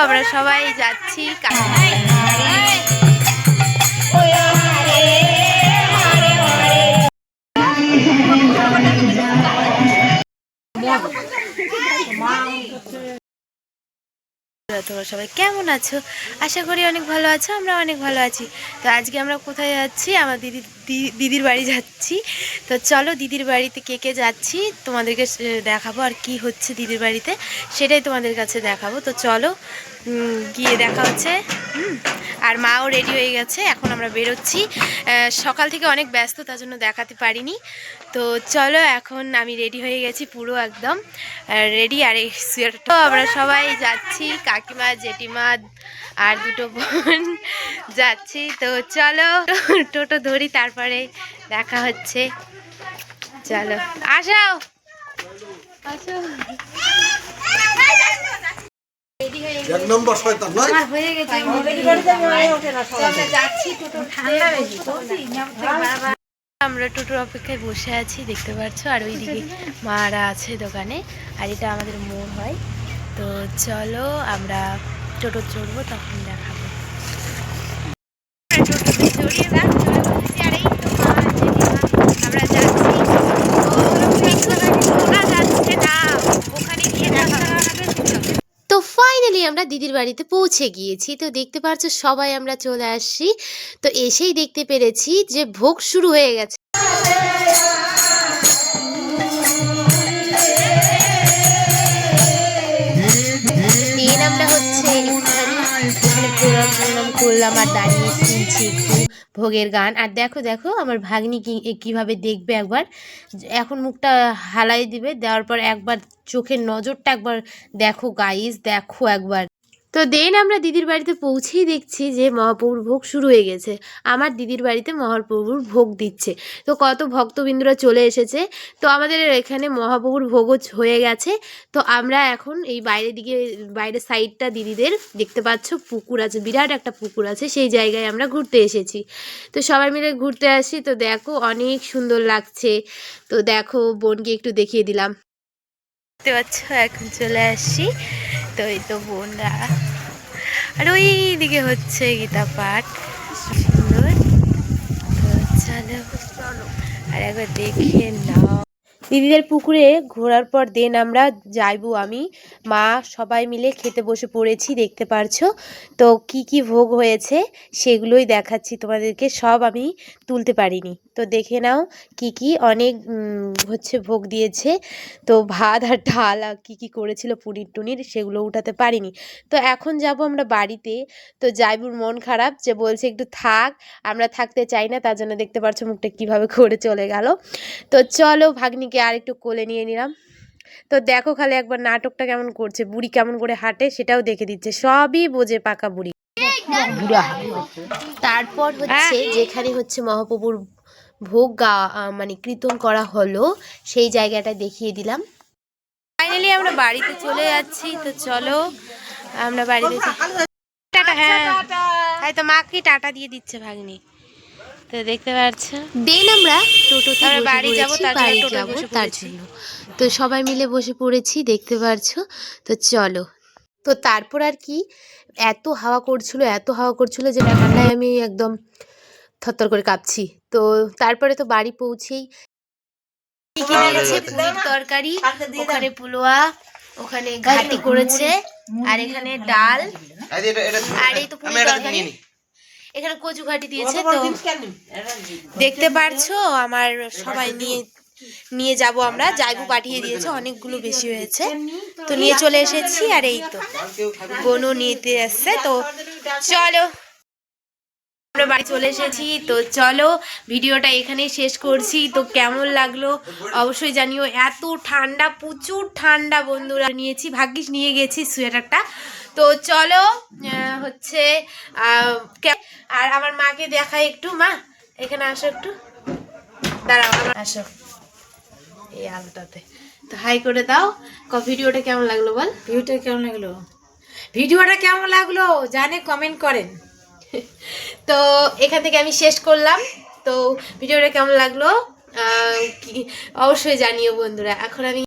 আমরা সবাই যাচ্ছি। তোমরা সবাই কেমন আছো? আশা করি অনেক ভালো আছো, আমরা অনেক ভালো আছি। তো আজকে আমরা কোথায় যাচ্ছি? আমার দিদির বাড়ি যাচ্ছি। তো চলো দিদির বাড়িতে কে কে যাচ্ছি তোমাদেরকে দেখাবো, আর কি হচ্ছে দিদির বাড়িতে সেটাই তোমাদের কাছে দেখাবো। তো চলো গিয়ে দেখা হচ্ছে। আর মাও রেডি হয়ে গেছে, এখন আমরা বেরোচ্ছি। সকাল থেকে অনেক ব্যস্ত, তার জন্য দেখাতে পারিনি। তো চলো এখন আমি রেডি হয়ে গেছি পুরো একদম রেডি। আর এই সোয়েটারটা আমরা সবাই যাচ্ছি, কাকিমা জেঠিমা আর দুটো বোন যাচ্ছি। তো চলো টোটো ধরি, তারপরে দেখা হচ্ছে। চলো আসো আসো। এক নম্বর শয়তান নয় হয়ে গেছে, আমরা টোটোর অপেক্ষায় বসে আছি, দেখতে পাচ্ছ। আর ওইদিকে মারা আছে দোকানে, আর এটা আমাদের মোড় হয়। তো চলো আমরা টোটো চড়বো, তখন দেখাবো। আমরা যাচ্ছি, তো ফাইনালি আমরা দিদির বাড়িতে পৌঁছে গিয়েছি। তো দেখতে পাচ্ছ সবাই আমরা চলে আসছি। তো এসেই দেখতে পেরেছি যে ভোগ শুরু হয়ে গেছে। আমরা হচ্ছে এখানে প্রণাম করলাম আর দাঁড়িয়ে শুনছি একটু ভোগের গান। আর দেখো দেখো আমার ভাগ্নি কিভাবে দেখবে একবার, এখন মুখটা হালাই দিবে, দেওয়ার পর একবার চোখের নজরটা একবার দেখো গাইস, দেখো একবার। তো দেন আমরা দিদির বাড়িতে পৌঁছেই দেখছি যে মহাপ্রভুর ভোগ শুরু হয়ে গেছে। আমার দিদির বাড়িতে মহাপ্রভুর ভোগ দিচ্ছে। তো কত ভক্তবৃন্দরা চলে এসেছে। তো আমাদের এখানে মহাপ্রভুর ভোগও হয়ে গেছে। তো আমরা এখন এই বাইরের সাইডটা দিদিদের দেখতে পাচ্ছ পুকুর আছে, বিরাট একটা পুকুর আছে, সেই জায়গায় আমরা ঘুরতে এসেছি। তো সবাই মিলে ঘুরতে আসি। তো দেখো অনেক সুন্দর লাগছে। তো দেখো বোনকে একটু দেখিয়ে দিলাম, দেখতে পাচ্ছ। এখন চলে আসছি। তো এই তো বোনরা, আর ওই দিকে হচ্ছে গীতা পাঠ, সুন্দর। তো চলো আর একবার দেখে নাও। দিদিদের পুকুরে ঘোরার পর দেন আমরা যাইবো, আমি মা সবাই মিলে খেতে বসে পড়েছি, দেখতে পারছো। তো কি কি ভোগ হয়েছে সেগুলোই দেখাচ্ছি তোমাদেরকে, সব আমি তুলতে পারিনি। তো দেখে নাও কি কি অনেক হচ্ছে ভোগ দিয়েছে। তো ভাত আর ডাল আর কী কী করেছিল পনির টুনির, সেগুলো উঠাতে পারিনি। তো এখন যাব আমরা বাড়িতে। তো যাইবুর মন খারাপ, যে বলছে একটু থাক, আমরা থাকতে চাই না, তার জন্য দেখতে পাচ্ছ মুখটা কীভাবে করে চলে গেল। তো চলো ভাগ্নিকে আর একটু কোলে নিয়ে নিলাম। তো দেখো খালি একবার নাটকটা কেমন করছে, বুড়ি কেমন করে হাঁটে সেটাও দেখে দিচ্ছে, সবই বোঝে পাকা বুড়ি। তারপর হচ্ছে যেখানে হচ্ছে মহাপ্রভুর ভোগ মানে কীর্তন করা হলো, সেই জায়গাটা দেখিয়ে দিলাম। ফাইনালি আমরা বাড়িতে চলে যাচ্ছি। তো চলো আমরা বাড়িতে টাটা। হ্যাঁ তাই তো মাকে টাটা দিয়ে দিচ্ছে ভাগ্নি। তো দেখতে পাচ্ছ দেন আমরা টোটোতে বাড়ি যাবো, তার জন্য তো সবাই মিলে বসে পড়েছি, দেখতে পারছো। তো চলো, তো তারপর আর কি, এত হাওয়া করছিল যে ঠান্ডায় আমি একদম থরথর করে কাঁপছি। তো তারপরে তো বাড়ি পৌঁছেই কি কি দিয়েছে, পুরীর তরকারি, ওখানে পুলোয়া, ওখানে ঘাটি করেছে, আর এখানে ডাল, আর এই তো পুরীর তরকারি, এখানে কচু ঘাটি দিয়েছে। তো দেখতে পারছো আমার সবাই নিয়ে যাব, আমরা যাইবু পাঠিয়ে দিয়েছে, অনেকগুলো বেশি হয়েছে। তো নিয়ে চলে এসেছি, আর এই তো বোনও নিতে এসছে। তো চলো আমরা বাড়ি চলে এসেছি। তো চলো ভিডিওটা এখানেই শেষ করছি। তো কেমন লাগলো অবশ্যই জানিও। এত ঠান্ডা, প্রচুর ঠান্ডা বন্ধুরা, নিয়েছি ভাগ্যিস নিয়ে গেছি সোয়েটারটা। তো চলো হচ্ছে আর আমার মাকে দেখাই একটু, মা এখানে আসো একটু, দাঁড়াও আসো এই আলোটাতে। তো হাই করে দাও। ভিডিওটা কেমন লাগলো বল, ভিডিওটা কেমন লাগলো জানে কমেন্ট করেন। তো এখান থেকে আমি শেষ করলাম। তো ভিডিওটা কেমন লাগলো অবশ্যই জানিও বন্ধুরা। এখন আমি